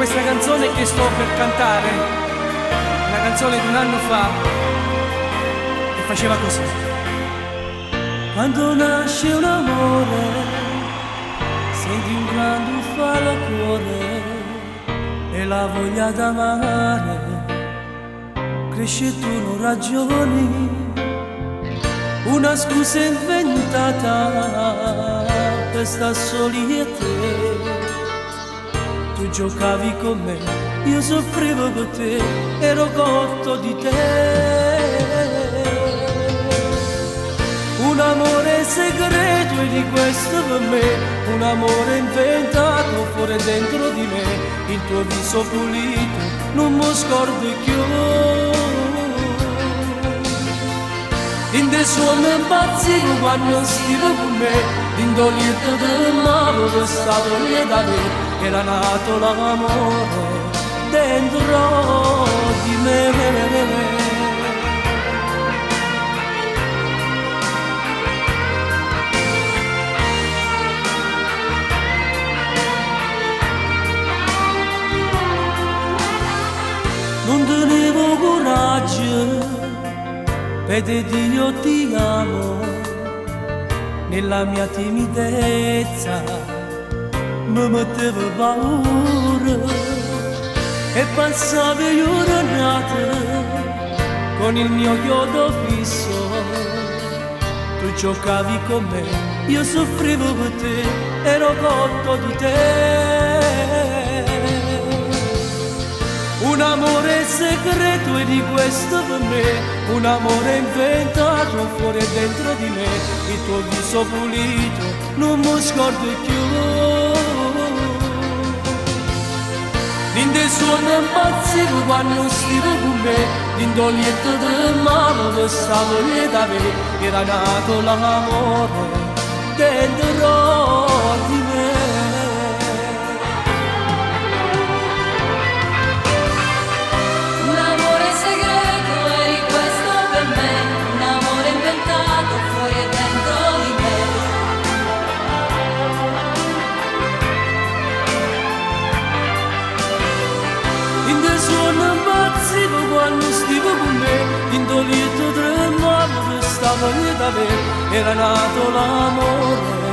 questa canzone che sto per cantare, una canzone di un anno fa, che faceva così. Quando nasce un amore, senti un grande uffalo al cuore e la voglia d'amare cresce e tu non ragioni, una scusa inventata per sta soli e te. Tu giocavi con me, io soffrivo con te, ero cotto di te. Un amore segreto e di questo per me, un amore inventato fuori dentro di me, il tuo viso pulito non mi scordo più. In te suono impazzivo quando stivo con me, in dolietto del mare che stato lì da me, era nato l'amore dentro di me. Non tenevo coraggio per dire io ti amo, nella mia timidezza mi mettevo paura e passavo giornate con il mio chiodo fisso. Tu giocavi con me, io soffrivo per te, ero cotto di te. Un amore segreto e di questo per me, un amore inventato fuori e dentro di me, il tuo viso pulito non mi scordo più. In te suono impazzivo quando stivo con me, in dolietto del mare che stavo lì da me, era nato l'amore dentro di me. Suono impazzivo quando stivo con me, in dolietto tremavo che stavo lì da me, era nato l'amore